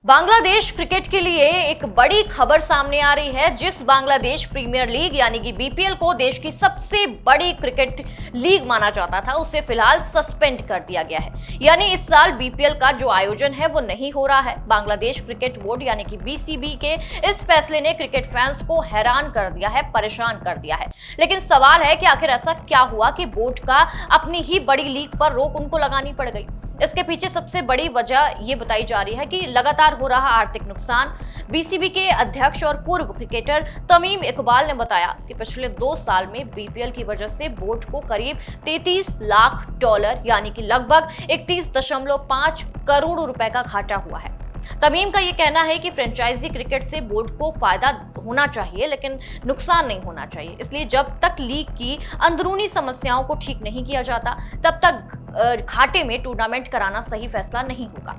Bangladesh cricket के लिए एक बड़ी खबर सामने आ रही है। जिस बांग्लादेश प्रीमियर लीग यानी कि बीपीएल को देश की सबसे बड़ी क्रिकेट लीग माना जाता था, उसे फिलहाल सस्पेंड कर दिया गया है। यानी इस साल बीपीएल का जो आयोजन है वो नहीं हो रहा है। बांग्लादेश क्रिकेट बोर्ड यानी कि बीसीबी के इस फैसले ने क्रिकेट फैंस को हैरान कर दिया है, परेशान कर दिया है। लेकिन सवाल है कि आखिर ऐसा क्या हुआ कि बोर्ड का अपनी ही बड़ी लीग पर रोक उनको लगानी पड़ गई। इसके पीछे सबसे बड़ी वजह ये बताई जा रही है कि लगातार हो रहा आर्थिक नुकसान। बीसीबी के अध्यक्ष और पूर्व क्रिकेटर तमीम इकबाल ने बताया कि पिछले 2 साल में बीपीएल की वजह से बोर्ड को करीब $33 लाख यानी कि लगभग 31.5 करोड़ रुपए का घाटा हुआ है। तमीम का ये कहना है कि फ्रेंचाइजी क्रिकेट से बोर्ड को फायदा होना चाहिए लेकिन नुकसान नहीं होना चाहिए। इसलिए जब तक लीग की अंदरूनी समस्याओं को ठीक नहीं किया जाता तब तक घाटे में टूर्नामेंट कराना सही फैसला नहीं होगा।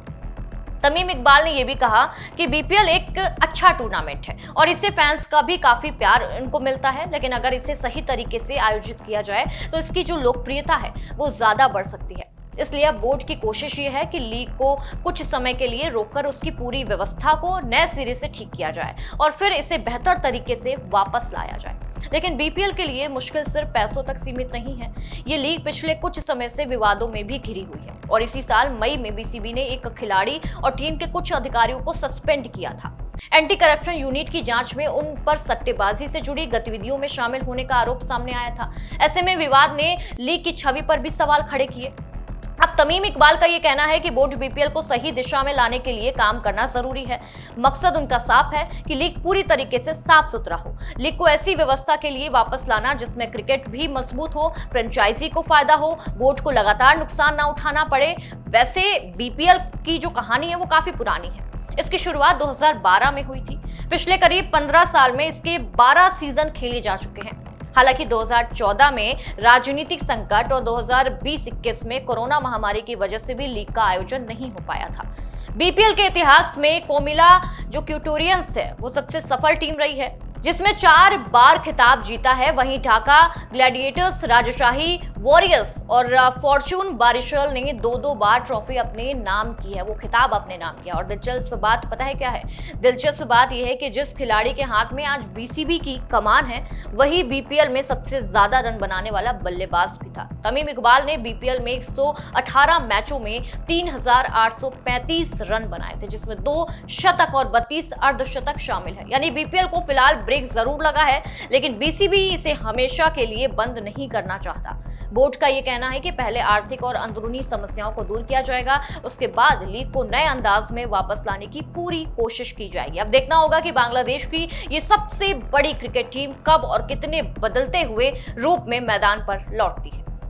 तमीम इकबाल ने यह भी कहा कि बीपीएल एक अच्छा टूर्नामेंट है और इससे फैंस का भी काफी प्यार इनको मिलता है, लेकिन अगर इसे सही तरीके से आयोजित किया जाए तो इसकी जो लोकप्रियता है वो ज्यादा बढ़ सकती है। इसलिए अब बोर्ड की कोशिश ये है कि लीग को कुछ समय के लिए रोककर उसकी पूरी व्यवस्था को नए सिरे से ठीक किया जाए और फिर इसे बेहतर तरीके से वापस लाया जाए। लेकिन बीपीएल के लिए मुश्किल सिर्फ पैसों तक सीमित नहीं है। ये लीग पिछले कुछ समय से विवादों में भी घिरी हुई है और इसी साल मई में बीसीबी ने एक खिलाड़ी और टीम के कुछ अधिकारियों को सस्पेंड किया था। एंटी करप्शन यूनिट की जांच में उन पर सट्टेबाजी से जुड़ी गतिविधियों में शामिल होने का आरोप सामने आया था। ऐसे में विवाद ने लीग की छवि पर भी सवाल खड़े किए। अब तमीम इकबाल का ये कहना है कि बोर्ड बीपीएल को सही दिशा में लाने के लिए काम करना जरूरी है। मकसद उनका साफ है कि लीग पूरी तरीके से साफ सुथरा हो। लीग को ऐसी व्यवस्था के लिए वापस लाना जिसमें क्रिकेट भी मजबूत हो, फ्रेंचाइजी को फायदा हो, बोर्ड को लगातार नुकसान ना उठाना पड़े। वैसे बीपीएल की जो कहानी है वो काफी पुरानी है। इसकी शुरुआत 2012 में हुई थी। पिछले करीब 15 साल में इसके 12 सीजन खेले जा चुके हैं। हालांकि 2014 में राजनीतिक संकट और 2020-21 में कोरोना महामारी की वजह से भी लीग का आयोजन नहीं हो पाया था। बीपीएल के इतिहास में कोमिला जो क्यूटोरियंस है वो सबसे सफल टीम रही है, जिसमें 4 बार खिताब जीता है। वहीं ढाका ग्लैडिएटर्स, राजशाही वॉरियर्स और फॉर्चून बारिशल ने 2-2 बार ट्रॉफी अपने नाम की है, वो खिताब अपने नाम किया। और दिलचस्प बात पता है क्या है? दिलचस्प बात यह है कि जिस खिलाड़ी के हाथ में आज बीसीबी की कमान है वही बीपीएल में सबसे ज्यादा रन बनाने वाला बल्लेबाज भी था। तमीम इकबाल ने बीपीएल में 118 मैचों में 3835 रन बनाए थे, जिसमें 2 शतक और 32 अर्धशतक शामिल है। यानी बीपीएल को फिलहाल ब्रेक जरूर लगा है, लेकिन बीसीबी इसे हमेशा के लिए बंद नहीं करना चाहता। बोर्ड का यह कहना है कि पहले आर्थिक और अंदरूनी समस्याओं को दूर किया जाएगा, उसके बाद लीग को नए अंदाज में वापस लाने की पूरी कोशिश की जाएगी। अब देखना होगा कि बांग्लादेश की ये सबसे बड़ी क्रिकेट टीम कब और कितने बदलते हुए रूप में मैदान पर लौटती है।